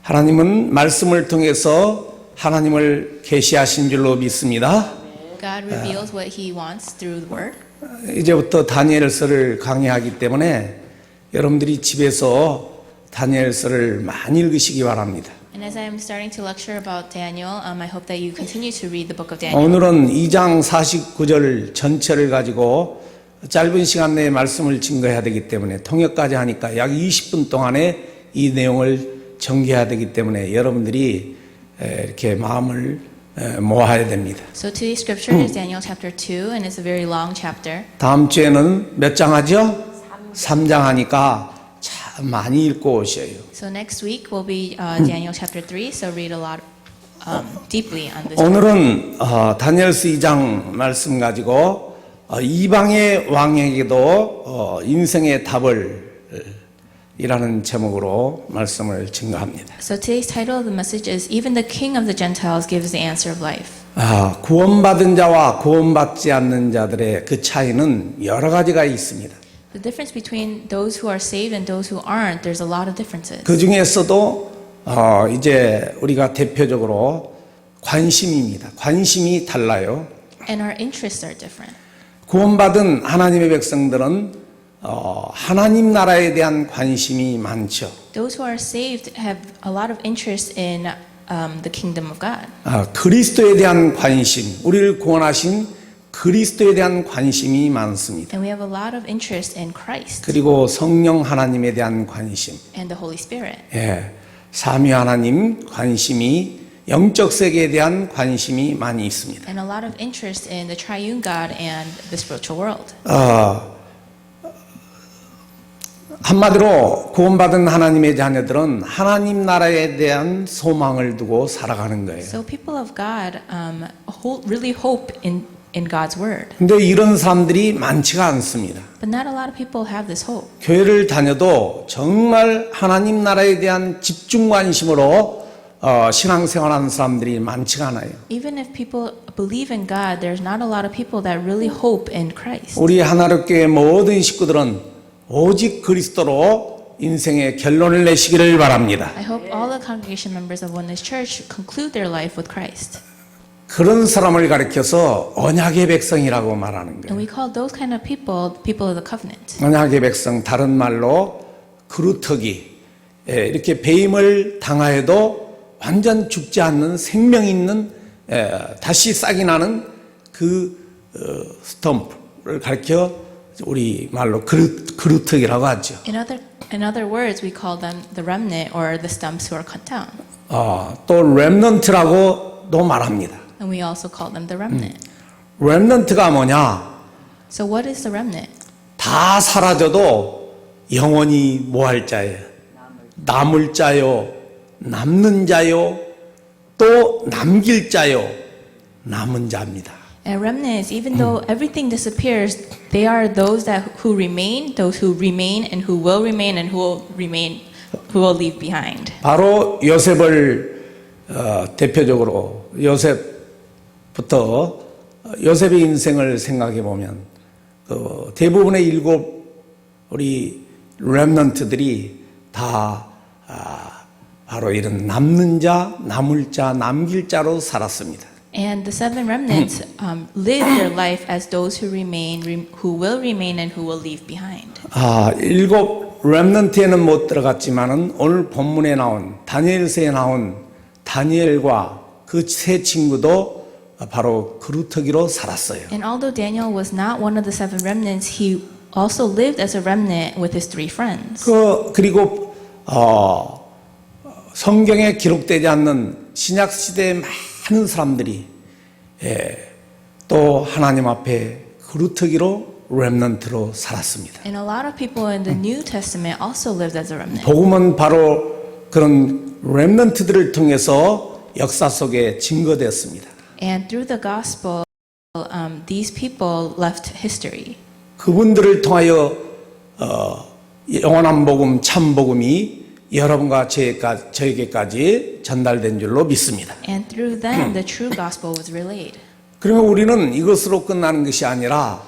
하나님은 말씀을 통해서 하나님을 계시하신 줄로 믿습니다. God reveals what He wants through the Word. 이제부터 다니엘서를 강의하기 때문에 여러분들이 집에서 다니엘서를 많이 읽으시기 바랍니다. And as I'm starting to lecture about Daniel, I hope that you continue to read the book of Daniel. 오늘은 2장 49절 전체를 가지고 짧은 시간 내에 말씀을 증거해야 되기 때문에 통역까지 하니까 약 20분 동안에 이 내용을 전개해야 되기 때문에 여러분들이 이렇게 마음을 모아야 됩니다. So today's scripture is Daniel chapter 2, and it's a very long chapter. 다음 주에는 몇 장 하죠? 3장 하니까 참 많이 읽고 오셔요. So next week will be Daniel chapter 3, so read a lot deeply on this. 오늘은 다니엘서 2장 말씀 가지고 이방의 왕에게도 인생의 답을 이라는 제목으로 말씀을 증거합니다. So today's title of the message is Even the King of the Gentiles gives the answer of life. 구원받은 자와 구원받지 않는 자들의 그 차이는 여러 가지가 있습니다. The difference between those who are saved and those who aren't, there's a lot of differences. 그 중에서도 이제 우리가 대표적으로 관심입니다. 관심이 달라요. And our interests are different. 구원받은 하나님의 백성들은 하나님 나라에 대한 관심이 많죠. Those who are saved have a lot of interest in the kingdom of God. 그리스도에 대한 관심, 우리를 구원하신 그리스도에 대한 관심이 많습니다. And we have a lot of interest in Christ 그리고 성령 하나님에 대한 관심, and the Holy Spirit. 삼위 하나님 관심이 영적 세계에 대한 관심이 많이 있습니다. And a lot of interest in the triune God and the spiritual world. 한마디로 구원받은 하나님의 자녀들은 하나님 나라에 대한 소망을 두고 살아가는 거예요. So people of God really hope in God's word. 근데 이런 사람들이 많지가 않습니다. But not a lot of people have this hope. 교회를 다녀도 정말 하나님 나라에 대한 집중 관심으로 신앙생활하는 사람들이 많지가 않아요. Even if people believe in God, there's not a lot of people that really hope in Christ. 우리 하나님교회 모든 식구들은 오직 그리스도로 인생의 결론을 내시기를 바랍니다. I hope all the congregation members of Oneness Church conclude their life with Christ. 그런 사람을 가리켜서 언약의 백성이라고 말하는 And 거예요. we call those kind of people of the covenant. 언약의 백성, 다른 말로 그루터기. 이렇게 배임을 당하여도 완전 죽지 않는 생명 있는 다시 싹이 나는 그 스톰프를 가리켜 우리 말로 그루터기라고 하죠. In other words, we call them the remnant or the stumps who are cut down. 또 렘넌트라고도 말합니다. And we also call them the remnant. 렘넌트가 뭐냐? So what is the remnant? 다 사라져도 영원히 뭐할 자예요? 남을 자요, 남는 자요, 또 남길 자요, 남은 자입니다. And remnant is even though everything disappears, they are those who remain, those who remain and who will remain and who will leave behind. 바로 요셉을 대표적으로 요셉부터 요셉의 인생을 생각해 보면 대부분의 우리 렘넌트들이 다 바로 이런 남는 자, 남을 자, 남길 자로 살았습니다. And the seven remnants live their life as those who remain, who will remain, and who will leave behind. 7 렘넌트에는 못 들어갔지만은 오늘 본문에 나온 다니엘서에 나온 다니엘과 그 세 친구도 바로 그루터기로 살았어요. And although Daniel was not one of the seven remnants, he also lived as a remnant with his three friends. 그리고 성경에 기록되지 않는 신약 시대의 많은 사람들이 또 하나님 앞에 그루터기로 렘넌트로 살았습니다. And a lot of people in the New Testament also lived as a remnant. 복음은 바로 그런 렘넌트들을 통해서 역사 속에 증거되었습니다. And through the gospel, these people left history. 그분들을 통하여 영원한 복음, 참 복음이 여러분과 저에게까지 전달된 줄로 믿습니다. And through them, the true gospel was relayed. 그러면 우리는 이것으로 끝나는 것이 아니라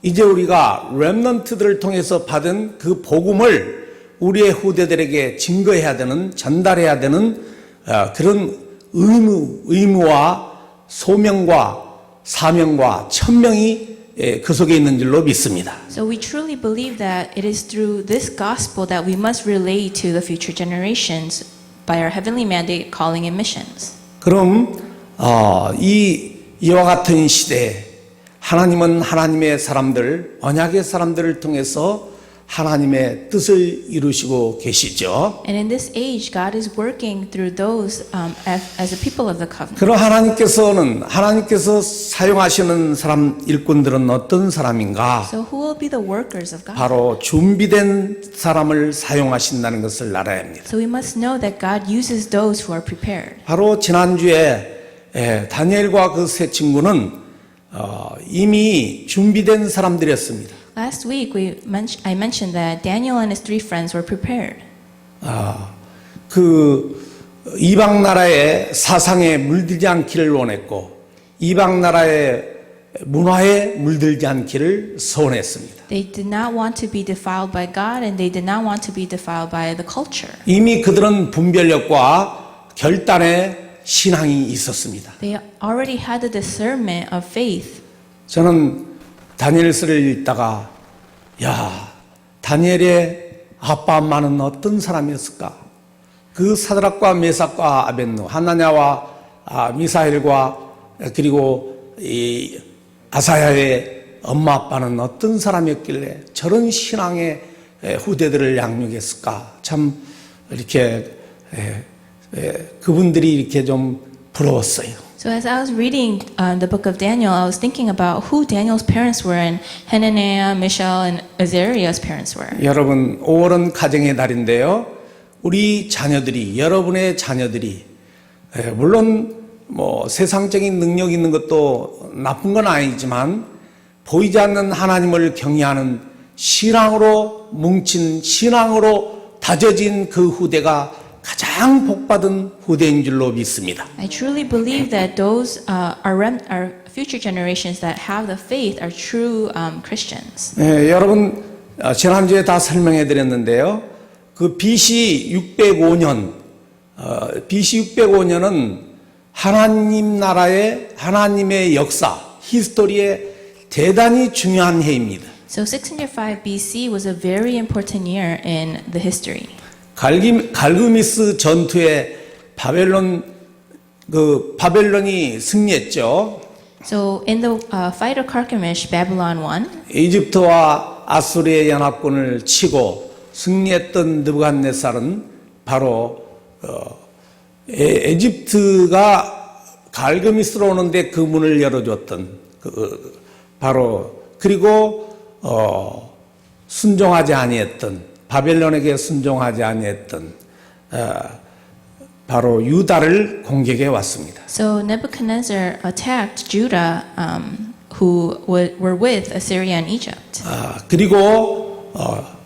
이제 우리가 렘넌트들을 통해서 받은 그 복음을 우리의 후대들에게 증거해야 되는, 전달해야 되는 그런 의무와 소명과 사명과 천명이 그 속에 있는 줄로 믿습니다. So we truly believe that it is through this gospel that we must relate to the future generations by our heavenly mandate, calling, and missions. 그럼 이와 같은 시대에 하나님은 하나님의 사람들, 언약의 사람들을 통해서 하나님의 뜻을 이루시고 계시죠. And in this age, God is working through those as the people of the covenant. 그럼 하나님께서 사용하시는 사람 일꾼들은 어떤 사람인가? So who will be the workers of God? 바로 준비된 사람을 사용하신다는 것을 알아야 합니다. So we must know that God uses those who are prepared. 바로 지난주에 다니엘과 그 세 친구는 이미 준비된 사람들이었습니다. Last week, I mentioned that Daniel and his three friends were prepared. 그 이방 나라의 사상에 물들지 않기를 원했고 이방 나라의 문화에 물들지 않기를 소원했습니다. They did not want to be defiled by God, and they did not want to be defiled by the culture. 이미 그들은 분별력과 결단의 신앙이 있었습니다. They already had the discernment of faith. 저는 다니엘서를 읽다가 다니엘의 아빠 엄마는 어떤 사람이었을까? 그 사드락과 메삭과 아벳노, 하나냐와 미사엘과 그리고 이 아사야의 엄마 아빠는 어떤 사람이었길래 저런 신앙의 후대들을 양육했을까? 참 이렇게 그분들이 이렇게 좀 부러웠어요. So as I was reading the book of Daniel, I was thinking about who Daniel's parents were and Hananiah, Mishael, and Azariah's parents were. 여러분, 5월은 가정의 달인데요. 우리 자녀들이, 여러분의 자녀들이 물론 뭐 세상적인 능력 있는 것도 나쁜 건 아니지만 보이지 않는 하나님을 경외하는 신앙으로 뭉친 신앙으로 다져진 그 후대가 가장 복받은 후대인 줄로 믿습니다. I truly believe that those are future generations that have the faith are true Christians. 여러분 지난주에 다 설명해 드렸는데요. 그 BC 605년 BC 605년은 하나님 나라의 하나님의 역사, 히스토리의 대단히 중요한 해입니다. So 605 BC was a very important year in the history. 갈그미스 전투에 바벨론이 승리했죠. So in the fight of Carchemish, Babylon won. 이집트와 아수르의 연합군을 치고 승리했던 느부갓네살은 바로 에집트가 갈그미스로 오는데 그 문을 열어줬던 그리고 순종하지 아니했던 바벨론에게 순종하지 아니했던 바로 유다를 공격해 왔습니다. So Nebuchadnezzar attacked Judah, who were with Assyria and Egypt. 그리고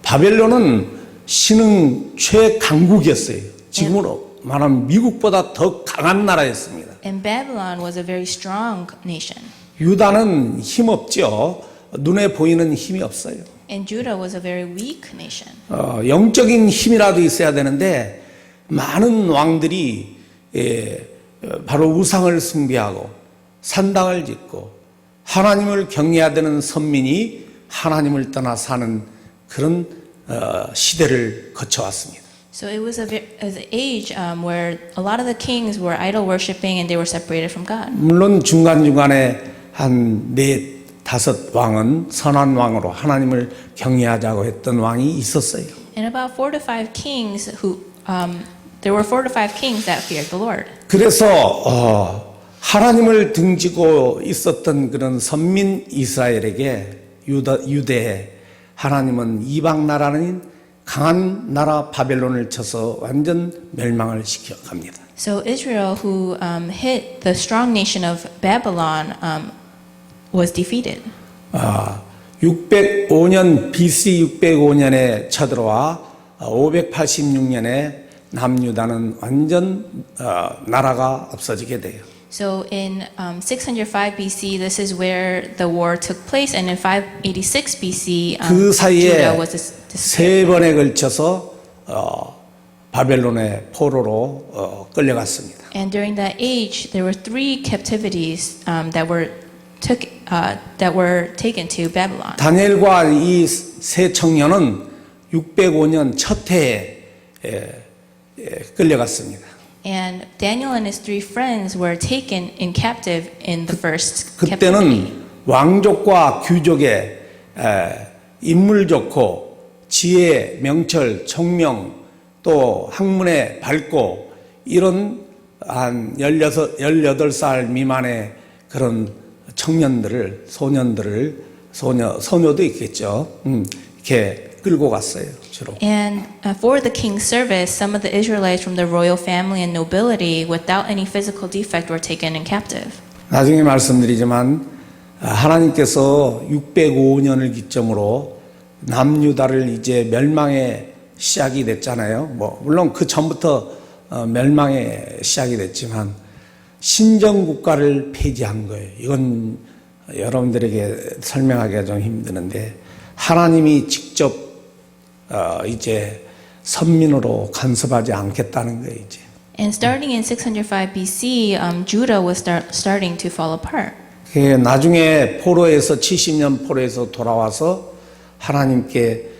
바벨론은 신흥 최강국이었어요. 지금으로 말하면 미국보다 더 강한 나라였습니다. And Babylon was a very strong nation. 유다는 힘없죠. 눈에 보이는 힘이 없어요. And Judah was a very weak nation. 영적인 힘이라도 있어야 되는데 많은 왕들이 바로 우상을 숭배하고 산당을 짓고 하나님을 경외해야 되는 선민이 하나님을 떠나 사는 그런 시대를 거쳐왔습니다. So it was an age where a lot of the kings were idol worshiping and they were separated from God. 물론 중간중간에 한 4-5 왕은 선한 왕으로 하나님을 경외하자고 했던 왕이 있었어요. And about 4 to 5 kings there were 4 to 5 kings that feared the Lord. 그래서 하나님을 등지고 있었던 그런 선민 이스라엘에게 유대에 하나님은 이방 나라는 강한 나라 바벨론을 쳐서 완전 멸망을 시켜갑니다. So Israel, who hit the strong nation of Babylon, was defeated. 605년 BC 605년에 쳐들어와 586년에 남유다는 완전 나라가 없어지게 돼요. So in 605 BC, this is where the war took place, and in 586 BC, 그 사이에 Judah was 세 번에 걸쳐서 바벨론의 포로로 끌려갔습니다. And during that age, there were 3 captivities that were taken to Babylon. 다니엘과 이 세 청년은 605년 첫 해에 끌려갔습니다. And Daniel and his 3 friends were taken in captive in the first captivity. 그때는 왕족과 귀족의 인물 좋고 지혜, 명철, 총명 또 학문에 밝고 이런 한 18살 미만의 그런 청년들을 소녀도 있겠죠. 이렇게 끌고 갔어요, 주로. And for the king's service, some of the Israelites from the royal family and nobility, without any physical defect, were taken in captive. 나중에 말씀드리지만 하나님께서 605년을 기점으로 남유다를 이제 멸망의 시작이 됐잖아요. 물론 그 전부터 멸망의 시작이 됐지만 신정 국가를 폐지한 거예요. 이건 여러분들에게 설명하기가 좀 힘드는데 하나님이 직접 이제 선민으로 간섭하지 않겠다는 거예요, 이제. And starting in 605 BC, Judah was starting to fall apart. 나중에 포로에서 70년 포로에서 돌아와서 하나님께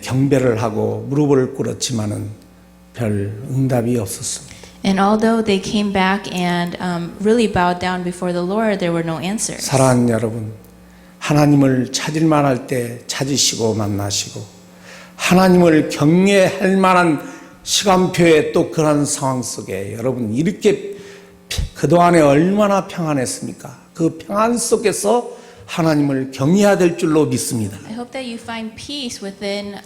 경배를 하고 무릎을 꿇었지만은 별 응답이 없었습니다. And although they came back and really bowed down before the Lord, there were no answers. 사랑하는 여러분, 하나님을 찾을만 할 때 찾으시고 만나시고 하나님을 경외할 만한 시간표에 또 그런 상황 속에 여러분 이렇게 그동안에 얼마나 평안했습니까? 그 평안 속에서 하나님을 경외해야 될 줄로 믿습니다. I hope that you find peace within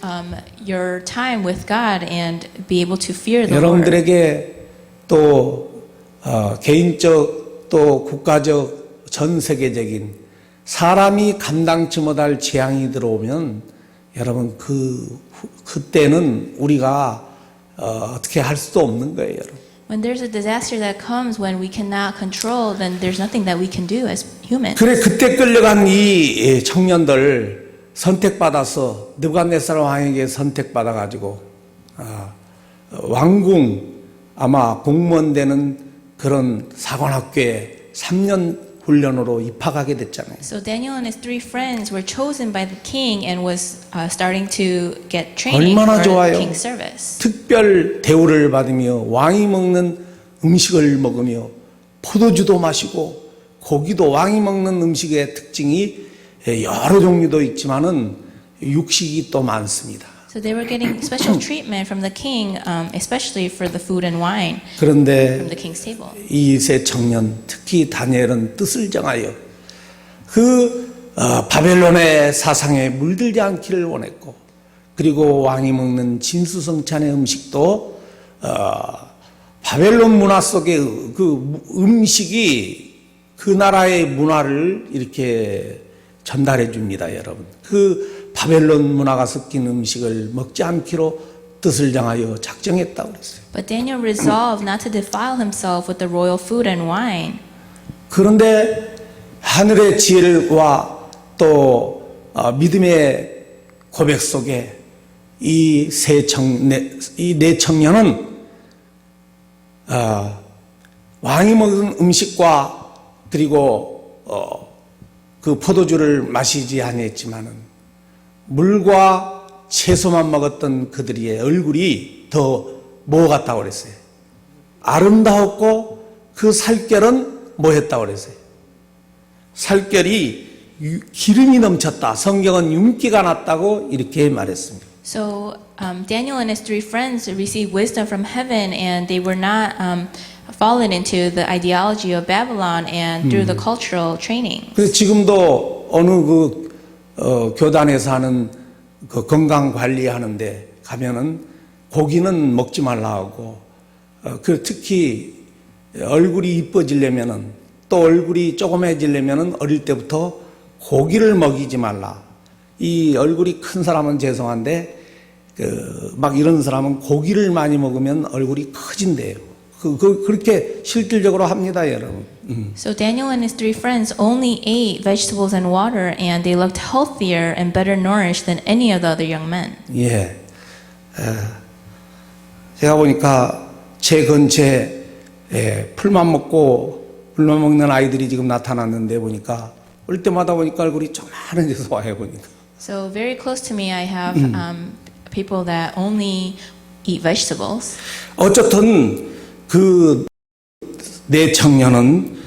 your time with God and be able to fear the Lord. 여러분들에게 또 개인적 또 국가적 전 세계적인 사람이 감당치 못할 재앙이 들어오면 여러분 그때는 우리가 어떻게 할 수도 없는 거예요, 여러분. When there's a disaster that comes when we cannot control, then there's nothing that we can do as humans. 그래 그때 끌려간 이 청년들 선택받아서 느부갓네살 왕에게 선택받아 가지고 왕궁 아마 공무원 되는 그런 사관학교에 3년 훈련으로 입학하게 됐잖아요. So Daniel and his 3 friends were chosen by the king and was starting to get training 얼마나 for 좋아요. the king's service. 특별 대우를 받으며 왕이 먹는 음식을 먹으며 포도주도 마시고 고기도 왕이 먹는 음식의 특징이 여러 종류도 있지만은 육식이 또 많습니다. So they were getting special treatment from the king, especially for the food and wine 그런데 from the king's table. 이 세 청년 특히 다니엘은 뜻을 정하여 바벨론의 사상에 물들지 않기를 원했고 그리고 왕이 먹는 진수성찬의 음식도 바벨론 문화 속의 그 음식이 그 나라의 문화를 이렇게 전달해 줍니다, 여러분. 그 바벨론 문화가 섞인 음식을 먹지 않기로 뜻을 정하여 작정했다고 그랬어요. But Daniel resolved not to defile himself with the royal food and wine. 그런데 하늘의 지혜와 또 믿음의 고백 속에 이 네 청년은 왕이 먹은 음식과 그리고 그 포도주를 마시지 아니했지만은 물과 채소만 먹었던 그들의 얼굴이 더 뭐 같다고 그랬어요? 아름다웠고 그 살결은 뭐 했다고 그랬어요? 살결이 기름이 넘쳤다. 성경은 윤기가 났다고 이렇게 말했습니다. So Daniel and his 3 friends received wisdom from heaven, and they were not fallen into the ideology of Babylon and through the cultural training. 그래서 지금도 어느 교단에서 하는 그 건강 관리하는데 가면은 고기는 먹지 말라 하고 특히 얼굴이 이뻐지려면은 또 얼굴이 조그매지려면은 어릴 때부터 고기를 먹이지 말라. 이 얼굴이 큰 사람은 죄송한데 막 이런 사람은 고기를 많이 먹으면 얼굴이 커진대요. 그렇게 실질적으로 합니다, 여러분. So Daniel and his 3 friends only ate vegetables and water, and they looked healthier and better nourished than any of the other young men. 예. 제가 보니까 제 근처에 풀만 먹는 아이들이 지금 나타났는데 보니까 올 때마다 보니까 얼굴이 조그마한 데서 와요 보니까. So very close to me, I have people that only eat vegetables. 어쨌든 그 내 청년은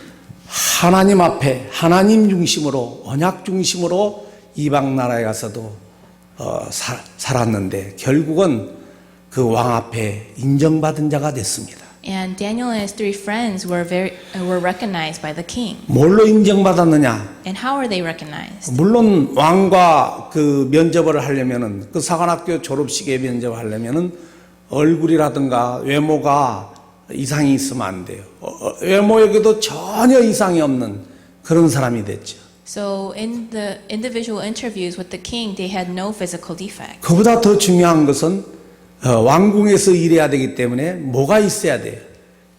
하나님 앞에 하나님 중심으로 언약 중심으로 이방 나라에 가서도 살았는데 결국은 그 왕 앞에 인정받은 자가 됐습니다. And Daniel and his three friends were recognized by the king. 뭘로 인정받았느냐? And how are they recognized? 물론 왕과 그 면접을 하려면은 그 사관학교 졸업식에 면접하려면은 얼굴이라든가 외모가 이상이 있으면 안 돼요. 외모에게도 전혀 이상이 없는 그런 사람이 됐죠. So in the individual interviews with the king, they had no physical defect. 그보다 더 중요한 것은 왕궁에서 일해야 되기 때문에 뭐가 있어야 돼요?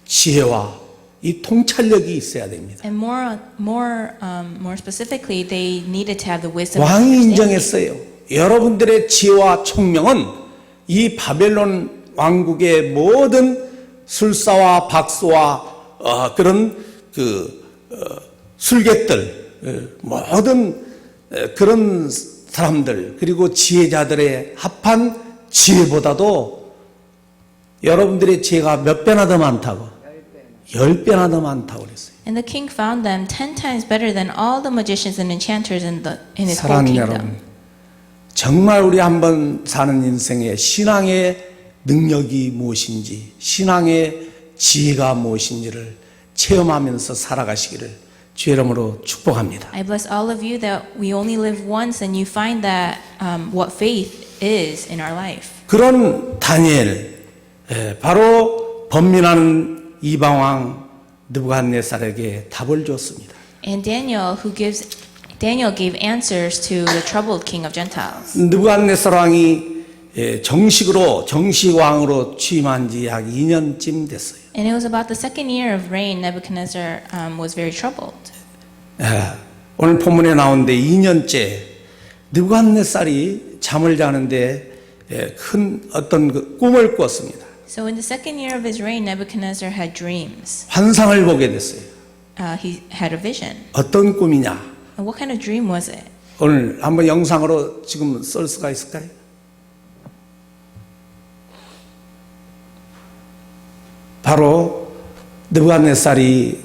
지혜와 이 통찰력이 있어야 됩니다. And more specifically, they needed to have the wisdom. 왕이 and understanding. 인정했어요. 여러분들의 지혜와 총명은 이 바벨론 왕국의 모든 술사와 박수와 그런 술객들 모든 그런 사람들 그리고 지혜자들의 합한 지혜보다도 여러분들의 지혜가 몇 배나 더 많다고 10배나 더 많다고 그랬어요. And the king found them 10 times better than all the magicians and enchanters in his whole 사랑하는 kingdom. 여러분, 정말 우리 한번 사는 인생에 신앙의 능력이 무엇인지, 신앙의 지혜가 무엇인지를 체험하면서 살아가시기를 주의 이름으로 축복합니다. I bless all of you that we only live once and you find that what faith is in our life. 그런 다니엘, 바로 번민하는 이방왕 느부갓네살에게 답을 줬습니다. And Daniel gave answers to the troubled king of Gentiles. 느부갓네살 왕이 정식 왕으로 취임한 지 약 2년쯤 됐어요. And it was about the second year of reign, Nebuchadnezzar was very troubled. 오늘 본문에 나오는데 2년째 느부갓네살이 잠을 자는데 큰 어떤 그 꿈을 꿨습니다. So in the second year of his reign, Nebuchadnezzar had dreams. 환상을 보게 됐어요. He had a vision. 어떤 꿈이냐? And what kind of dream was it? 오늘 한번 영상으로 지금 쓸 수가 있을까요? 바로 느부갓네살이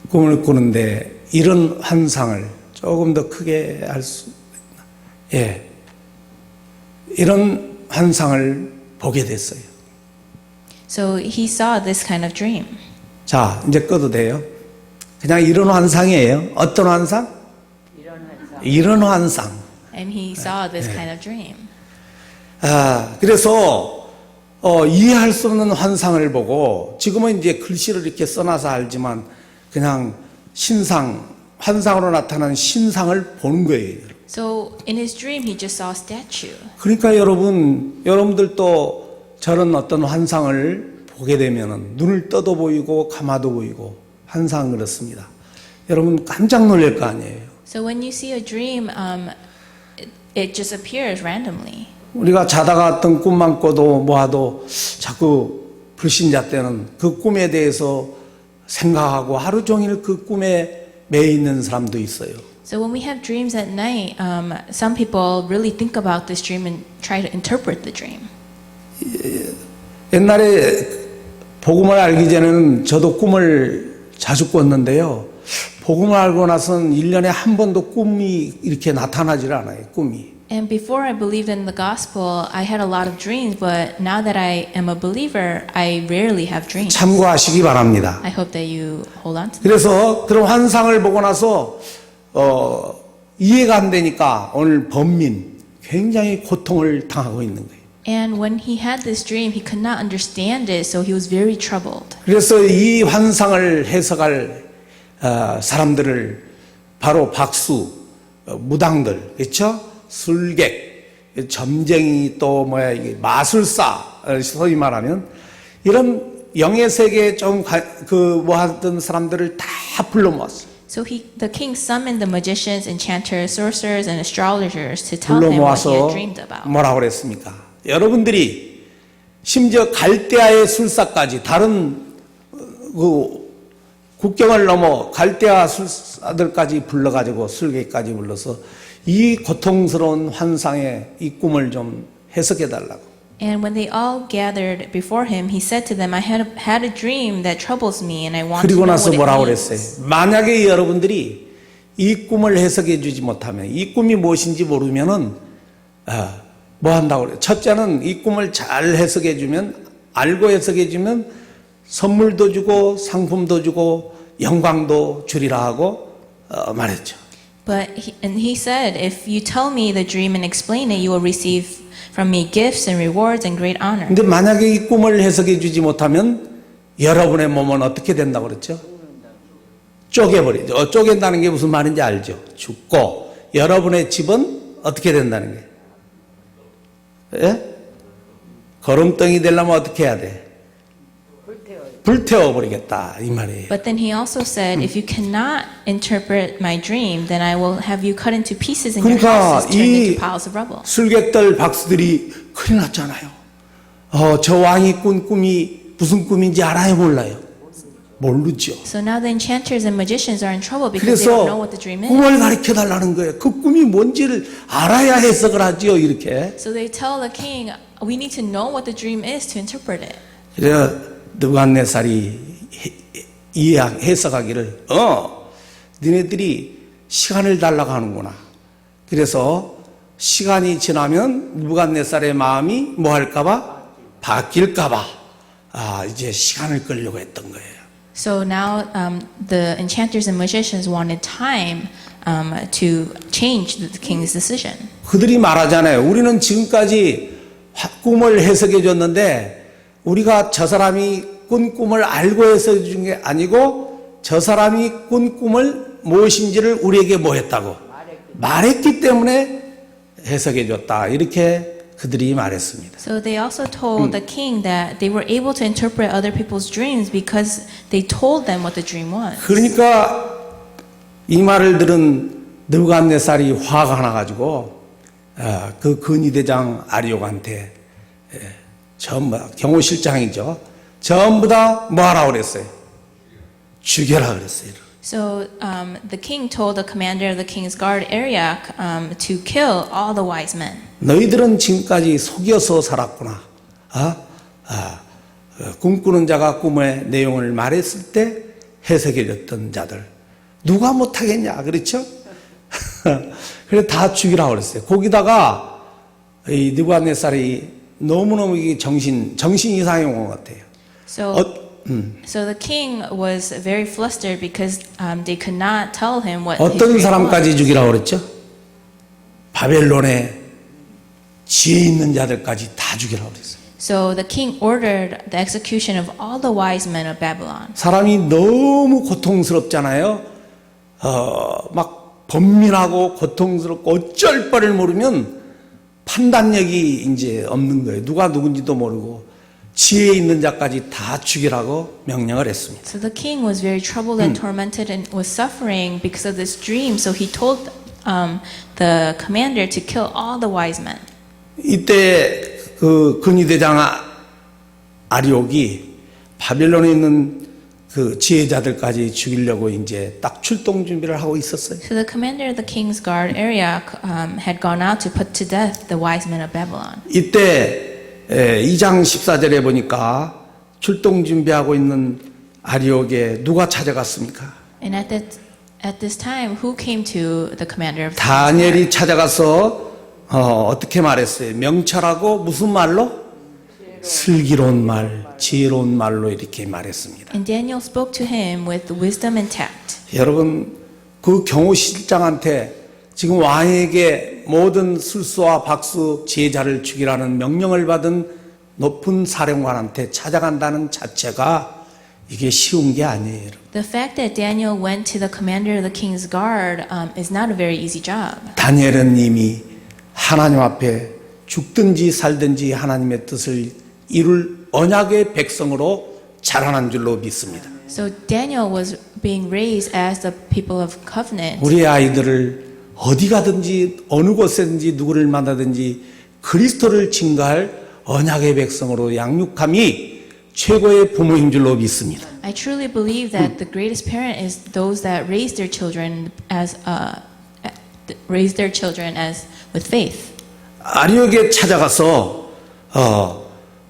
꿈을 꾸는데 이런 환상을 조금 더 크게 할 수 있나? 이런 환상을 보게 됐어요. So he saw this kind of dream. 자, 이제 꺼도 돼요. 그냥 이런 환상이에요. 어떤 환상? 이런 환상. And he saw this kind of dream. 그래서 이해할 수 없는 환상을 보고 지금은 이제 글씨를 이렇게 써놔서 알지만 그냥 환상으로 나타난 신상을 보는 거예요. So in his dream, he just saw a statue. 그러니까 여러분들도 저런 어떤 환상을 보게 되면은 눈을 떠도 보이고 감아도 보이고 환상 그렇습니다. 여러분 깜짝 놀랄 거 아니에요. So when you see a dream, it just appears randomly. 우리가 자다가 어떤 꿈만 꿔도 뭐하도 자꾸 불신자 때는 그 꿈에 대해서 생각하고 하루 종일 그 꿈에 매여 있는 사람도 있어요. So when we have dreams at night, some people really think about this dream and try to interpret the dream. 옛날에 복음을 알기 전에는 저도 꿈을 자주 꿨는데요. 복음을 알고 나서는 1년에 한 번도 꿈이 이렇게 나타나질 않아요. 꿈이. And before I believed in the gospel, I had a lot of dreams, but now that I am a believer, I rarely have dreams. 참고하시기 바랍니다. I hope that you hold on to that. 그래서 그런 환상을 보고 나서 이해가 안 되니까 오늘 범민 굉장히 고통을 당하고 있는 거예요. And when he had this dream, he could not understand it, so he was very troubled. 그래서 이 환상을 해석할 사람들을 바로 박수, 무당들, 그렇죠? 술객, 점쟁이 또 이게 마술사, 소위 말하면 이런 영의 세계에 좀 하던 사람들을 다 불러 모았어요. So the king summoned the magicians, enchanters, sorcerers, and astrologers to tell 불러 him what he 모아서 had dreamed about. 뭐라고 그랬습니까? 여러분들이 심지어 갈대아의 술사까지 다른 그 국경을 넘어 갈대아 술사들까지 불러가지고 술객까지 불러서 이 고통스러운 환상의 이 꿈을 좀 해석해 달라고. And when they all gathered before him, he said to them, I had a dream that troubles me, and I want to 그리고 know 나서 what 뭐라고 it means. 그랬어요? 만약에 여러분들이 이 꿈을 해석해 주지 못하면, 이 꿈이 무엇인지 모르면은 뭐 한다고 그래요? 첫째는 이 꿈을 잘 해석해 주면, 알고 해석해 주면 선물도 주고 상품도 주고 영광도 주리라 하고 말했죠. And he said, if you tell me the dream and explain it, you will receive from me gifts and rewards and great honor. 근데 만약에 이 꿈을 해석해 주지 못하면 여러분의 몸은 어떻게 된다고 그랬죠? 쪼개버리죠. 쪼갠다는 게 무슨 말인지 알죠? 죽고 여러분의 집은 어떻게 된다는 게? 예? 거름덩이 되려면 어떻게 해야 돼? 불태워버리겠다 이 말이에요. But then he also said, if you cannot interpret my dream, then I will have you cut into pieces and your 그러니까 houses turned 이 into piles of rubble. 술객들 박수들이 큰일 났잖아요. 저 왕이 꾼 꿈이 무슨 꿈인지 알아요 몰라요? 모르죠. So now the enchanters and magicians are in trouble because they don't know 그래서 what the dream is. 꿈을 가르쳐 달라는 거예요. 그 꿈이 뭔지를 알아야 해석을 하지요 이렇게. So they tell the king, we need to know what the dream is to interpret it. 그래서 느부갓네살이 해석하기를 니네들이 시간을 달라고 하는구나. 그래서 시간이 지나면 느부갓네살의 마음이 뭐 할까봐? 바뀔까봐 이제 시간을 끌려고 했던 거예요. So now the enchanters and magicians wanted time to change the king's decision. 그들이 말하잖아요. 우리는 지금까지 꿈을 해석해 줬는데 우리가 저 사람이 꾼 꿈을 알고 해석해 준 게 아니고 저 사람이 꾼 꿈을 무엇인지를 우리에게 뭐 했다고? 말했기 때문에 해석해 줬다. 이렇게 그들이 말했습니다. So they also told the king that they were able to interpret other people's dreams because they told them what the dream was. 그러니까 이 말을 들은 느부갓네살이 화가 나가지고 그 근위대장 아리옥한테 전부 다 경호실장이죠. 전부 다 뭐하라고 그랬어요? 죽여라 그랬어요. So the king told the commander of the king's guard area to kill all the wise men. 너희들은 지금까지 속여서 살았구나. 꿈꾸는 자가 꿈의 내용을 말했을 때 해석해줬던 자들 누가 못하겠냐 그렇죠? 그래서 다 죽이라고 그랬어요. 거기다가 이 느부갓네살이 너무너무 이게 정신 이상이 온 것 같아요. So So the king was very flustered because they could not tell him what his 어떤 dream 사람까지 was. 죽이라고 그랬죠? 바벨론에 지혜 있는 자들까지 다 죽이라고 그랬어요. So the king ordered the execution of all the wise men of Babylon. 사람이 너무 고통스럽잖아요. 막 번민하고 고통스럽고 어쩔 바를 모르면 판단력이 이제 없는 거예요. 누가 누군지도 모르고 지혜 있는 자까지 다 죽이라고 명령을 했습니다. So the king was very troubled and tormented and was suffering because of this dream. So he told the commander to kill all the wise men. 이때 그 근위대장 아리옥이 바벨론에 있는 그 지혜자들까지 죽이려고 이제 딱 출동 준비를 하고 있었어요. So the commander of the king's guard area had gone out to put to death the wise men of Babylon. 이때 2장 14절에 보니까 출동 준비하고 있는 아리옥에 누가 찾아갔습니까? And at this time, who came to the commander of the king's 다니엘이 찾아가서 어떻게 말했어요? 명철하고 무슨 말로? 슬기로운 말, 지혜로운 말로 이렇게 말했습니다. And Daniel spoke to him with wisdom and tact. 여러분 그 경호실장한테 지금 왕에게 모든 술수와 박수 지혜자를 죽이라는 명령을 받은 높은 사령관한테 찾아간다는 자체가 이게 쉬운 게 아니에요. 여러분. The fact that Daniel went to the commander of the king's guard is not a very easy job. 다니엘은 이미 하나님 앞에 죽든지 살든지 하나님의 뜻을 이룰 언약의 백성으로 자라난 줄로 믿습니다. So Daniel was being raised as the people of covenant. 우리 아이들을 어디 가든지 어느 곳에든지 누구를 만나든지 그리스도를 증거할 언약의 백성으로 양육함이 최고의 부모인 줄로 믿습니다. I truly believe that the greatest parent is those that raise their children as with faith. 아리옥에 찾아가서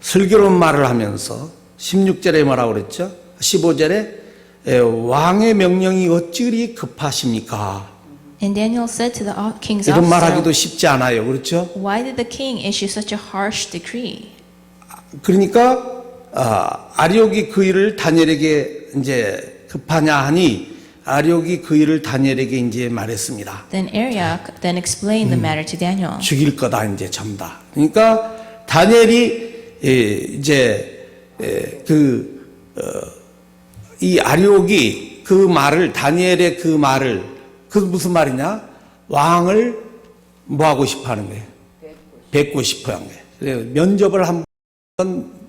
슬기로운 말을 하면서 16절에 뭐라고 그랬죠? 15절에 왕의 명령이 어찌 그리 급하십니까? And Daniel said to the king's 이런 말하기도 officer, 쉽지 않아요. 그렇죠? why did the king issue such a harsh decree? 그러니까 아리옥이 그 일을 다니엘에게 이제 급하냐 하니 아리옥이 그 일을 다니엘에게 이제 말했습니다. Then Arioch then explained the matter to Daniel. 죽일 거다 이제 전부 다. 그러니까 다니엘이 이제 이 아리옥이 그 말을 다니엘의 그 말을 그 무슨 말이냐? 왕을 뭐 하고 싶어 하는 거예요? 뵙고 싶어 하는 거예요. 그래서 면접을 한번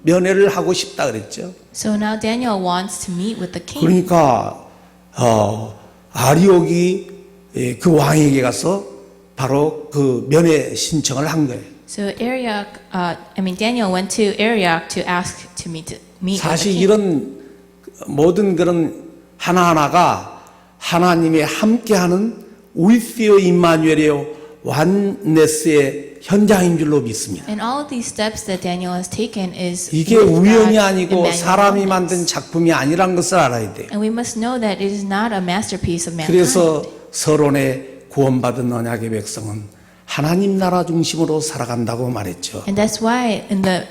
면회를 하고 싶다 그랬죠. So now Daniel wants to meet with the king. 그러니까 아리옥이 그 왕에게 가서 바로 그 면회 신청을 한 거예요. So Daniel went to Arioch to ask to meet with the 사실 king. 이런 모든 그런 하나하나가 하나님의 함께하는 with you 임마누엘의 완네스의 현장인 줄로 믿습니다. And all of these steps that Daniel has taken is 이게 with 우연이 God, 아니고 Emmanuel 사람이 oneness. 만든 작품이 아니란 것을 알아야 돼요. And we must know that it is not a masterpiece of mankind. 그래서 서론의 구원받은 언약의 백성은 하나님 나라 중심으로 살아간다고 말했죠. And that's why in the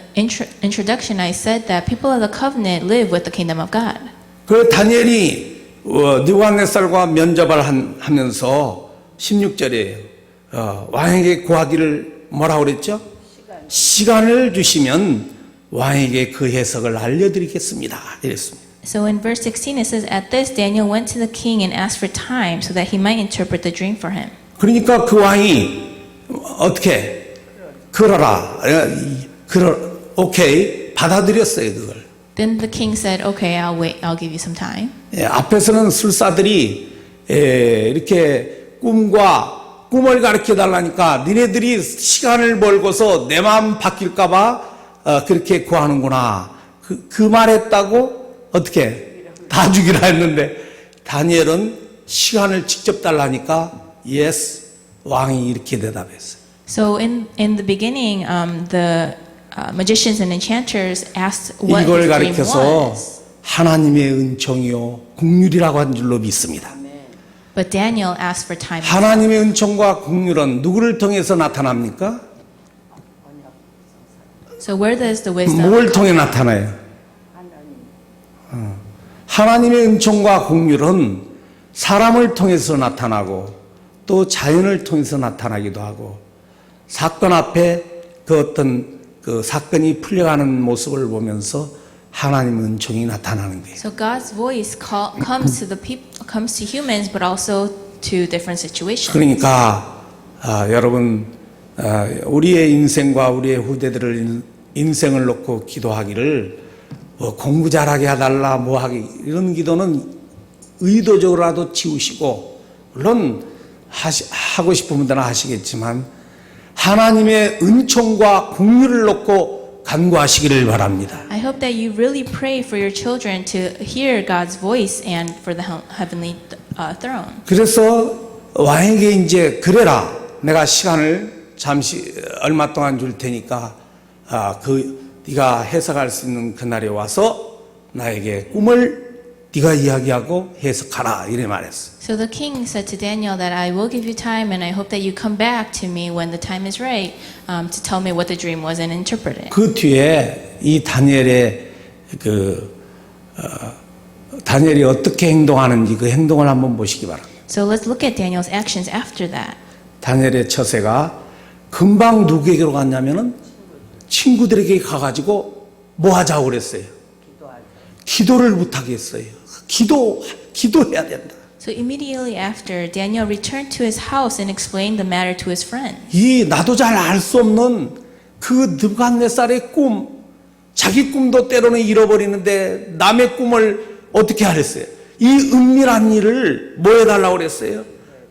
introduction I said that people of the covenant live with the kingdom of God. 그 다니엘이 느부갓네살과 면접을 하면서 16절에 왕에게 구하기를 뭐라고 그랬죠? 시간을 주시면 왕에게 그 해석을 알려드리겠습니다. 이랬습니다. So in verse 16 it says, At this Daniel went to the king and asked for time so that he might interpret the dream for him. 그러니까 그 왕이 어떻게 그러라, 오케이 받아들였어요 그걸. Then the king said, Okay, I'll wait. I'll give you some time. 앞에서는 술사들이 이렇게 꿈을 가르쳐 달라니까 니네들이 시간을 벌고서 내 마음 바뀔까봐 그렇게 구하는구나. 그 말했다고 어떻게 다 죽이라 했는데 다니엘은 시간을 직접 달라니까 yes 왕이 이렇게 대답했어요. So in the beginning, the magicians and enchanters asked what 이걸 his dream 가리켜서 was. 하나님의 은총이요 국률이라고 한 줄로 믿습니다. But Daniel asked for time. 하나님의 은총과 국률은 누구를 통해서 나타납니까? So where does the wisdom 뭘 통해 나타나요? 하나님의 은총과 국률은 사람을 통해서 나타나고 또 자연을 통해서 나타나기도 하고 사건 앞에 그 어떤 그 사건이 풀려가는 모습을 보면서 하나님의 은총이 나타나는 거예요. So God's voice comes to the people, comes to humans, but also to different situations. 그러니까 여러분 우리의 인생과 우리의 후대들을 인생을 놓고 기도하기를 뭐 공부 잘하게 해달라 뭐 하기 이런 기도는 의도적으로라도 지우시고 물론 하고 싶은 분들은 하시겠지만 하나님의 은총과 국률을 놓고 간구하시기를 바랍니다. I hope that you really pray for your children to hear God's voice and for the heavenly throne. 그래서 왕에게 이제 그래라 내가 시간을 잠시 얼마 동안 줄 테니까 네가 해석할 수 있는 그날에 와서 나에게 꿈을 네가 이야기하고 해석하라 이래 말했어. So the king said to Daniel that I will give you time and I hope that you come back to me when the time is right to tell me what the dream was and interpret it. 그 뒤에 이 다니엘의 다니엘이 어떻게 행동하는지 그 행동을 한번 보시기 바랍니다. So let's look at Daniel's actions after that. 다니엘의 처세가 금방 누구에게로 갔냐면은 친구들에게 가가지고 뭐 하자고 그랬어요. 기도를 못하게 했어요. 기도해야 된다. So immediately after, Daniel returned to his house and explained the matter to his friends. 이 나도 잘 알 수 없는 그 느부갓네살의 꿈, 자기 꿈도 때로는 잃어버리는데 남의 꿈을 어떻게 하랬어요? 이 은밀한 일을 뭐 해달라고 그랬어요?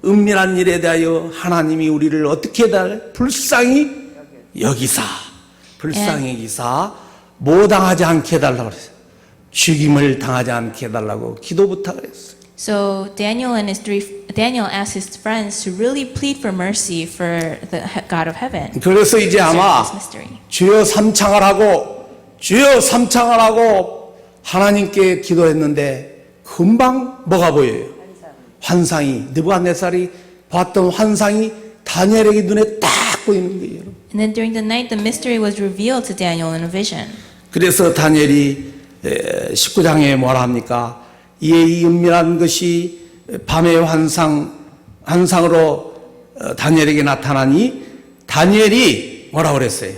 은밀한 일에 대하여 하나님이 우리를 어떻게 해달래? 불쌍히 여기사 불쌍히 기사 뭐 당하지 않게 해달라고 그랬어요. 죽임을 당하지 않게 해달라고 기도 부탁을 했어요. So Daniel asked his friends to really plead for mercy for the God of heaven. 그래서 이제 아마 This mystery. 주여 삼창을 하고 주여 삼창을 하고 하나님께 기도했는데 금방 뭐가 보여요? 환상이 느부갓네살이 봤던 환상이 다니엘에게 눈에 딱 보이는 거예요. 여러분. And then during the night, the mystery was revealed to Daniel in a vision. 그래서 다니엘이 19장에 뭐라 합니까? 이에 이 은밀한 것이 밤의 환상으로 다니엘에게 나타나니 다니엘이 뭐라 그랬어요?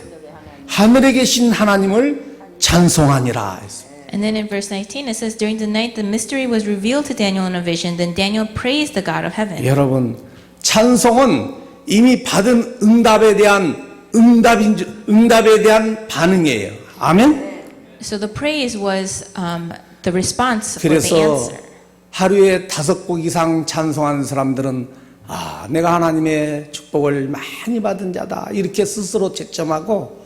하늘에 계신 하나님을 찬송하니라 했어요. And then in verse 19, it says, during the night, the mystery was revealed to Daniel in a vision. Then Daniel praised the God of heaven. 여러분, 찬송은 이미 받은 응답에 대한 반응이에요. 아멘? So the praise was the response for the 그래서 answer. 하루에 5곡 이상 찬송하는 사람들은 내가 하나님의 축복을 많이 받은 자다. 이렇게 스스로 채점하고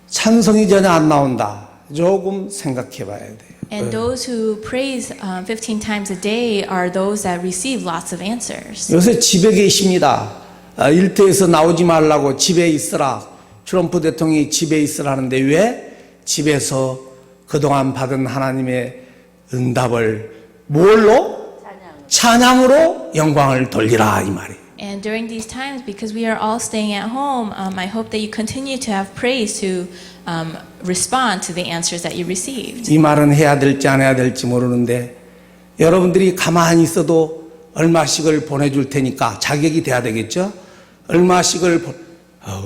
찬송이 전혀 안 나온다. 조금 생각해 봐야 돼요. And those who praise 15 times a day are those that receive lots of answers. 요새 집에 계십니다. 일터에서 나오지 말라고 집에 있으라. 트럼프 대통령이 집에 있으라는데 왜? 집에서 그동안 받은 하나님의 응답을 뭘로? 찬양으로 영광을 돌리라 이 말이에요. And during these times, because we are all staying at home, I hope that you continue to have praise to respond to the answers that you received. 이 말은 해야 될지 안 해야 될지 모르는데 여러분들이 가만히 있어도 얼마씩을 보내줄 테니까 자격이 돼야 되겠죠? 얼마씩을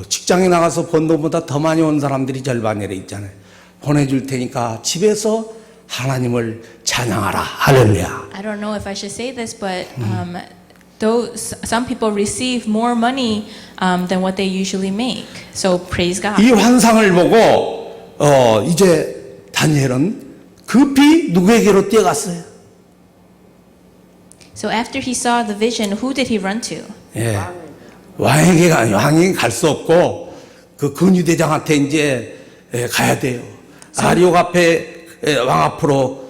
직장에 나가서 번 돈보다 더 많이 온 사람들이 절반이래 있잖아요. 보내줄 테니까 집에서 하나님을 찬양하라. 할렐루야. I don't know if I should say this, but some people receive more money than what they usually make. So praise God. 이 환상을 보고 이제 다니엘은 급히 누구에게로 뛰어갔어요? So after he saw the vision, who did he run to? 예. 왕에게 갈 수 없고 그 근위대장한테 이제 가야 돼요. 아리옥 앞에 왕 앞으로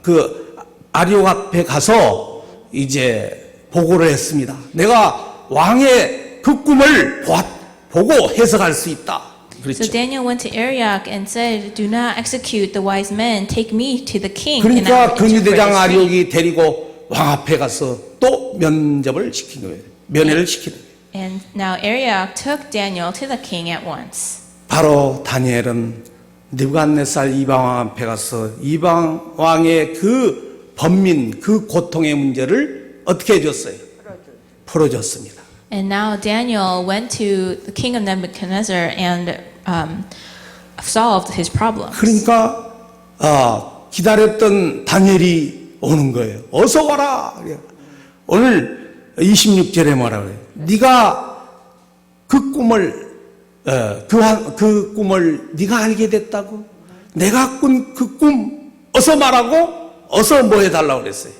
그 아리옥 앞에 가서 이제 보고를 했습니다. 내가 왕의 그 꿈을 보고 해석할 수 있다. 그렇죠. So Daniel went to Arioch and said, "Do not execute the wise men. Take me to the king." and I 그러니까 will interpret 근위대장 his dream." 아리옥이 데리고 왕 앞에 가서 또 면접을 시킨 거예요. 면회를 시키는 거예요. And now Arioch took Daniel to the king at once. 바로 다니엘은 느부갓네살 이방 왕 앞에 가서 이방 왕의 그 번민, 그 고통의 문제를 어떻게 해줬어요? 풀어줬습니다. And now Daniel went to the king of Nebuchadnezzar and solved his problems. 그러니까 기다렸던 다니엘이 오는 거예요. 어서 와라. 오늘 26절에 뭐라 그래요? 네가 그 꿈을 그 꿈을 네가 알게 됐다고? 내가 꾼 그 꿈 어서 말하고 어서 뭐 해달라고 그랬어요?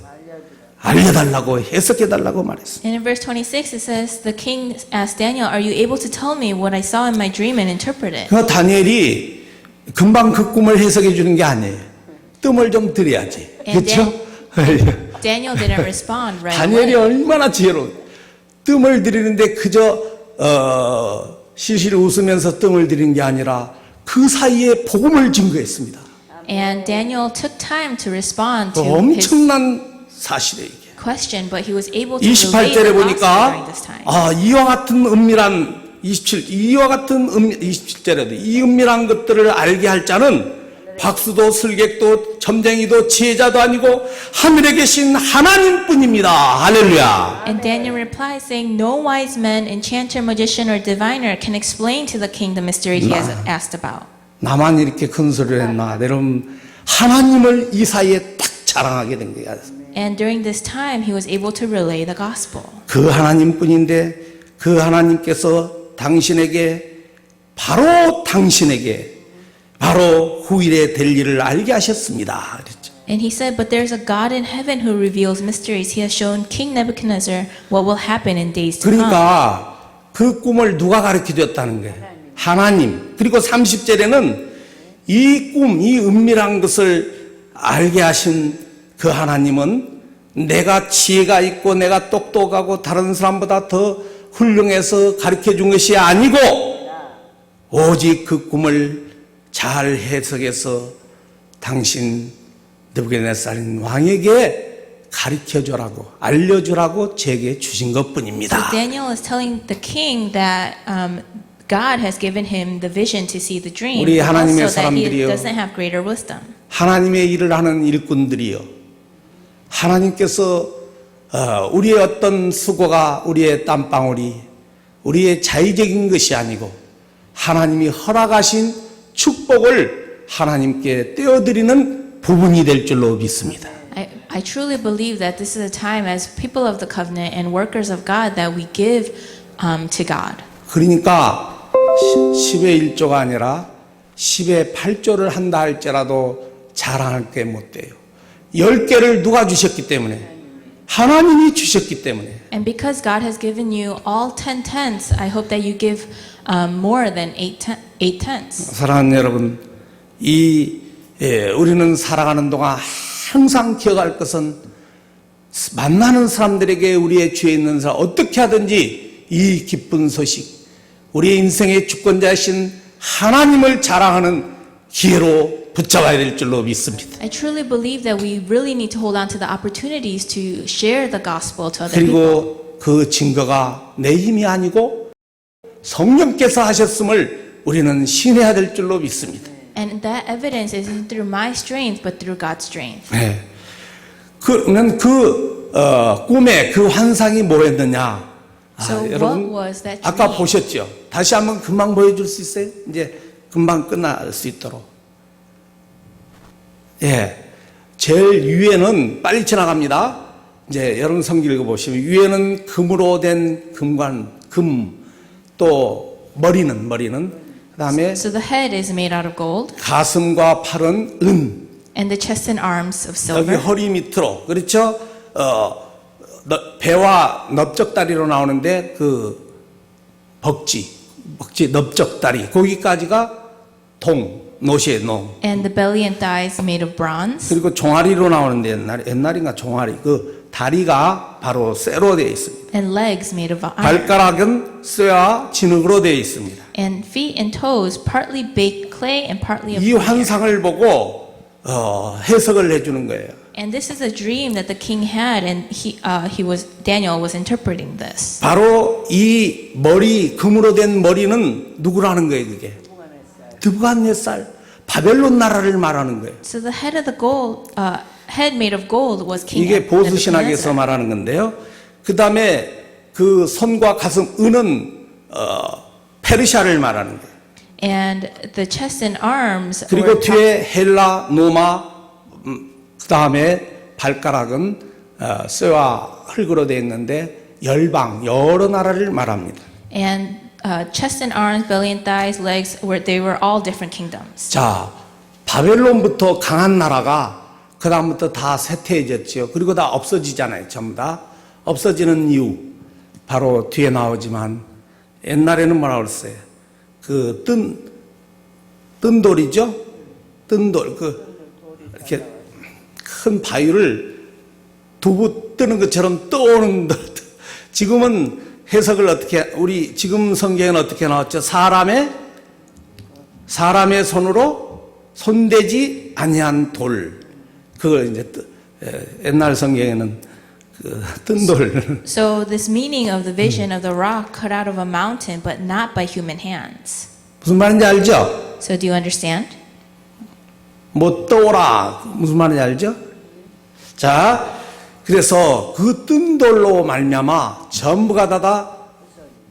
알려달라고 해석해달라고 말했어요. And in verse 26 it says, the king asked Daniel, "Are you able to tell me what I saw in my dream and interpret it?" 그 다니엘이 금방 그 꿈을 해석해 주는 게 아니에요. 뜸을 좀 들여야지. 그렇죠? Daniel didn't respond right 다니엘이 away. 얼마나 지혜로워. 뜸을 들이는데 그저 실실 웃으면서 뜸을 들이는 게 아니라 그 사이에 복음을 증거했습니다. And Daniel took time to respond 그 to his 엄청난 사실이에요. 이게. question, but he was able to relay 28절에 the gospel during this 보니까 time. 이와 같은 은밀한 27절에도 이 은밀한 것들을 알게 할 자는 박수도 슬객도 점쟁이도 지혜자도 아니고 하늘에 계신 하나님뿐입니다. 할렐루야. And Daniel replied, saying, "No wise man, enchanter, magician, or diviner can explain to the king the mystery he has asked about." 나만 이렇게 큰 소리를 했나? 여러분 하나님을 이 사이에 딱 자랑하게 된 거야. And during this time, he was able to relay the gospel. 그 하나님뿐인데 그 하나님께서 바로 후일에 될 일을 알게 하셨습니다. 그랬죠. And he said, "But there's a God in heaven who reveals mysteries. He has shown King Nebuchadnezzar what will happen in days to come." 그러니까 그 꿈을 누가 가르쳐 줬다는 거예요? 하나님. 그리고 30절에는 이 꿈, 이 은밀한 것을 알게 하신 그 하나님은 내가 지혜가 있고 내가 똑똑하고 다른 사람보다 더 훌륭해서 가르쳐 준 것이 아니고 오직 그 꿈을 잘 해석해서 당신 느부갓네살 왕에게 가르쳐주라고 알려주라고 제게 주신 것뿐입니다. So Daniel is telling the king that God has given him the vision to see the dream, 우리 but 하나님의 also that he 사람들이요. doesn't have greater wisdom. 하나님의 일을 하는 일꾼들이요. 하나님께서 우리의 어떤 수고가 우리의 땀방울이 우리의 자의적인 것이 아니고 하나님이 허락하신 축복을 하나님께 떼어드리는 부분이 될 줄로 믿습니다. I truly believe that this is a time as people of the covenant and workers of God that we give to God. 그러니까 10의 1조가 아니라 10의 8조를 한다 할지라도 자랑할 게 못 돼요. 10개를 누가 주셨기 때문에 하나님이 주셨기 때문에 And because God has given you all 10 tenths, I hope that you give more than 8 tenths. 사랑하는 여러분, 우리는 살아가는 동안 항상 기억할 것은 만나는 사람들에게 우리의 주에 있는 사람 어떻게 하든지 이 기쁜 소식, 우리의 인생의 주권자이신 하나님을 자랑하는 기회로 붙잡아야 될 줄로 믿습니다. I truly believe that we really need to hold on to the opportunities to share the gospel to other people. 그리고 그 증거가 내 힘이 아니고 성령께서 하셨음을 우리는 신뢰해야 될 줄로 믿습니다. And that evidence isn't through my strength, but through God's strength. 네. 그러면 꿈에 그 환상이 뭐였느냐? So what 여러분 was that 아까 dream? 보셨죠? 다시 한번 금방 보여줄 수 있어요? 이제 금방 끝날 수 있도록. 예, 제일 위에는 빨리 지나갑니다. 이제 여러분 성경 읽어보시면 위에는 금으로 된 금, 또 머리는 그다음에 So the head is made out of gold, 가슴과 팔은 은. and the chest and arms of 여기 silver. 허리 밑으로 그렇죠? 배와 넓적다리로 나오는데 그 벅지 넓적다리 거기까지가 노시의 농. And the belly and thighs made of bronze. 그리고 종아리로 나오는데 옛날인가 종아리 그 다리가 바로 쇠로 되어 있습니다. And legs made of iron. 발가락은 쇠와 진흙으로 되어 있습니다. And feet and toes partly baked clay and partly of 이 fire. 환상을 보고 해석을 해주는 거예요. And this is a dream that the king had, and Daniel was interpreting this. 바로 이 머리 금으로 된 머리는 누구라는 거예요, 그게? 느부갓네살 바벨론 나라를 말하는 거예요. So the head of the head made of gold was King 이게 보수 Nebuchadnezzar. 신학에서 말하는 건데요. 그 다음에 그 손과 가슴 은은 페르시아를 말하는 거예요. And the chest and arms 그리고 were 뒤에 헬라, 로마, 그 다음에 발가락은 쇠와 흙으로 되어 있는데 열방 여러 나라를 말합니다. and chest and arms, belly and thighs, legs they were all different kingdoms. 자, 바벨론부터 강한 나라가 그 다음부터 다 쇠퇴해졌죠. 그리고 다 없어지잖아요. 전부 다 없어지는 이유 바로 뒤에 나오지만 옛날에는 뭐라 그랬어요? 그 뜬돌이죠. 뜬돌 이렇게 큰 바위를 두부 뜨는 것처럼 떠오는 지금은 해석을 어떻게 우리 지금 성경에는 어떻게 나왔죠? 사람의 손으로 손대지 아니한 돌. 그걸 이제 옛날 성경에는 그 뜬돌. So this meaning of the vision of the rock cut out of a mountain, but not by human hands. 무슨 말인지 알죠? So do you understand? 못 떠오라. 무슨 말인지 알죠? 자, 그래서 그 뜬돌로 말미암아 전부가 다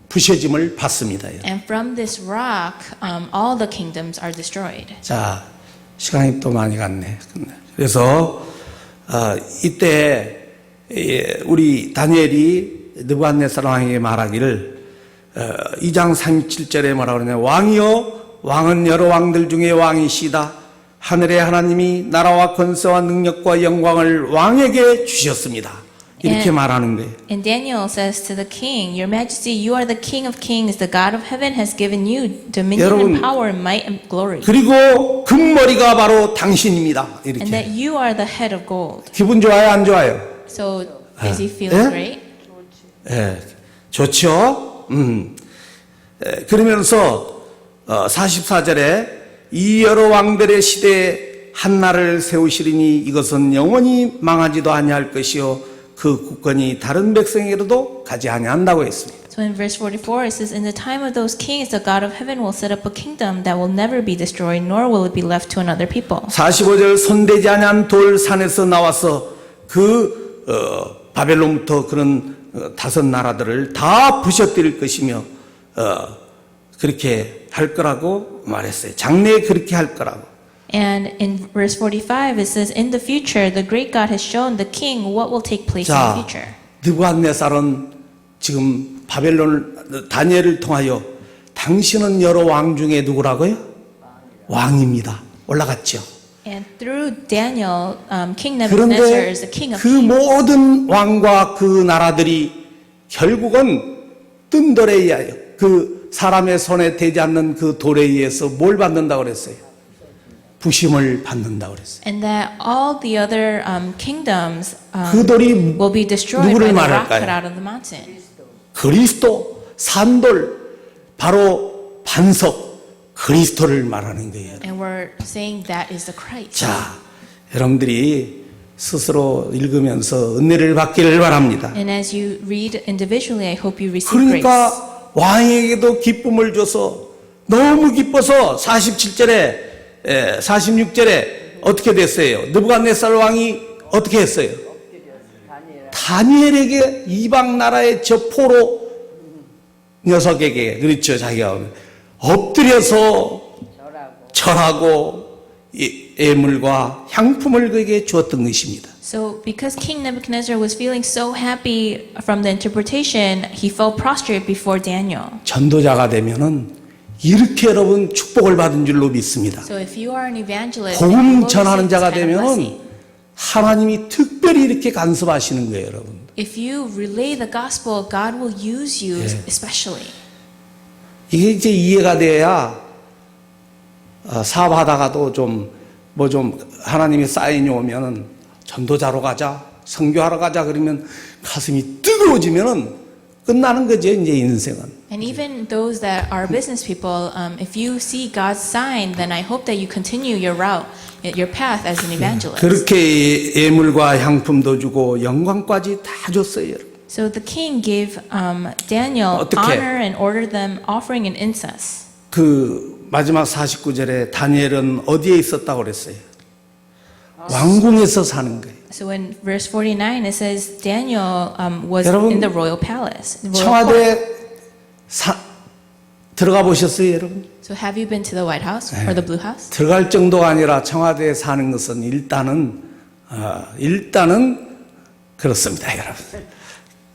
부셔짐을 받습니다. And from this rock, all the kingdoms are destroyed. 자, 시간이 또 많이 갔네. 그래서 이때 우리 다니엘이 느부갓네살 왕에게 말하기를 2장 37절에 뭐라 그러냐? 왕이여, 왕은 여러 왕들 중에 왕이시다. 하늘의 하나님이 나라와 권세와 능력과 영광을 왕에게 주셨습니다. 이렇게 말하는 거예요. And Daniel says to the king, Your Majesty, you are the King of Kings. The God of heaven has given you dominion 여러분, and power, might and glory. 그리고 금머리가 바로 당신입니다. And 이렇게. that you are the head of gold. 기분 좋아요, 안 좋아요? So is he feeling 예? great? 예, 좋죠. 그러면서 44절에 이 여러 왕들의 시대에 한 나라를 세우시리니 이것은 영원히 망하지도 아니할 것이요 그 국권이 다른 백성에게로도 가지 아니한다고 했습니다. So in verse 44 it says, In the time of those kings, the God of heaven will set up a kingdom that will never be destroyed, nor will it be left to another people. 45절 손대지 아니한 돌 산에서 나와서 그 바벨론부터 그런 다섯 나라들을 다 부셔뜨릴 것이며 그렇게 할 거라고 말했어요. 장래에 그렇게 할 거라고. And in verse 45 it says, In the future, the great God has shown the king what will take place in the 자, future. 느부갓네살은 지금 바벨론 다니엘을 통하여 당신은 여러 왕 중에 누구라고요? 왕입니다. 올라갔죠. And through Daniel, King Nebuchadnezzar 그런데 is the king of 그 kings. 모든 왕과 그 나라들이 결국은 뜬 돌에 의하여 그 사람의 손에 대지 않는 그 돌에 의해서 뭘 받는다고 그랬어요? 부심을 받는다고 그랬어요. And that all the other kingdoms 그 돌이 will be destroyed by 누구를 the rock 말할까요? cut out of the mountain. 그리스도, 산돌, 바로 반석, 그리스도를 말하는 거예요. And we're saying that is the Christ. 자, 여러분들이 스스로 읽으면서 은혜를 받기를 바랍니다. And as you read individually, I hope you receive grace. 그러니까 왕에게도 기쁨을 줘서 너무 기뻐서 47절에 46절에 어떻게 됐어요? 느부갓네살 왕이 어떻게 했어요? 다니엘에게 이방 나라의 저 포로 녀석에게 그렇죠, 자기가 엎드려서 절하고 예물과 향품을 그에게 주었던 것입니다. So because King Nebuchadnezzar was feeling so happy from the interpretation, he fell prostrate before Daniel. 전도자가 되면은 이렇게 여러분 축복을 받은 줄로 믿습니다. So if you are an evangelist, 복음 you will 전하는 receive 자가 this kind of 되면은 blessing. 하나님이 특별히 이렇게 간섭하시는 거예요, 여러분. If you relay the gospel, God will use you especially. 이게 이제 이해가 돼야 사업하다가도 좀 하나님의 사인이 오면은 전도자로 가자, 선교하러 가자 그러면 가슴이 뜨거워지면은 끝나는 거죠, 이제 인생은. And even those that are business people, if you see God's sign, then I hope that you continue your route, your path as an evangelist. 그렇게 예물과 향품도 주고 영광까지 다 줬어요, 여러분. So the king gave Daniel 어떻게? honor and ordered them offering and incense. 그 마지막 49절에 다니엘은 어디에 있었다고 그랬어요? 왕궁에서 사는 거예요. So in verse 49 it says Daniel was 여러분, in the royal palace. The royal court. 청와대 들어가 보셨어요, 여러분? So have you been to the White House or the Blue House? 들어갈 정도가 아니라 청와대에 사는 것은 일단은 그렇습니다, 여러분.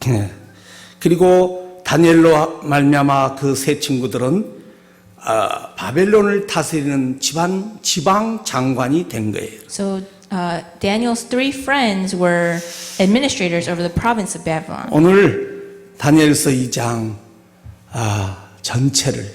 예. 그리고 다니엘로 말미암아 그 세 친구들은 바벨론을 다스리는 지방 장관이 된 거예요. So Daniel's three friends were administrators over the province of Babylon. 오늘 다니엘서 2장 전체를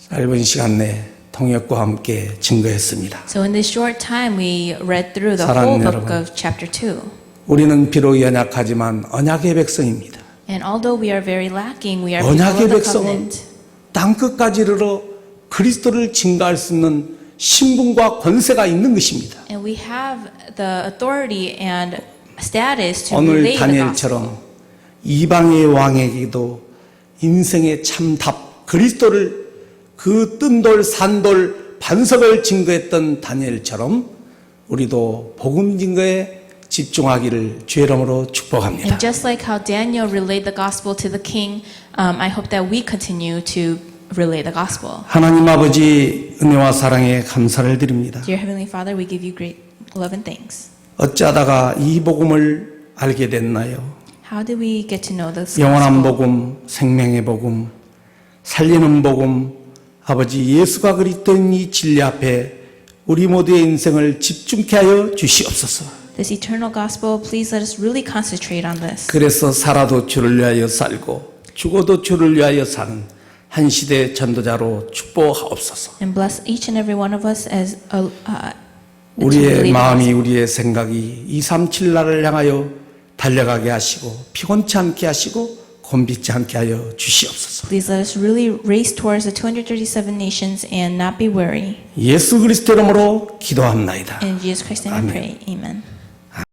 짧은 시간 내에 통역과 함께 증거했습니다. So in this short time we read through the 사랑하는 whole book 여러분. of chapter 2. 우리는 비록 연약하지만 언약의 백성입니다. And although we are very lacking, we are people 언약의 of the 백성은 covenant. 땅끝까지 이르러 그리스도를 증거할 수 있는 신분과 권세가 있는 것입니다. And we have the authority and status to 오늘 relay the gospel. 다니엘처럼 이방의 왕에게도 인생의 참답 그리스도를 그 뜬돌 산돌 반석을 증거했던 다니엘처럼 우리도 복음 증거에 집중하기를 주의 이름으로 축복합니다. And just like how Daniel relayed the gospel to the king, I hope that we continue to relay the gospel. 하나님 아버지 은혜와 사랑에 감사를 드립니다. Dear Heavenly Father, we give you great love and thanks. 어쩌다가 이 복음을 알게 됐나요? How did we get to know this 영원한 gospel? 복음, 생명의 복음, 살리는 복음, 아버지 예수가 그리스도인 이 진리 앞에 우리 모두의 인생을 집중케 하여 주시옵소서. this eternal gospel, please let us really concentrate on this. 그래서 살아도 주를 위하여 살고 죽어도 주를 위하여 사는 한 시대 전도자로 축복하옵소서. And bless each and every one of us as to 우리의 lead 마음이 us. 우리의 생각이 237 날을 향하여 달려가게 하시고 피곤치 않게 하시고 곤비지 않게 하여 주시옵소서. Please let us really race towards the 237 nations and not be weary. 예수 그리스도 이름으로 기도합나이다. In Jesus Christ's name I Amen. pray. Amen.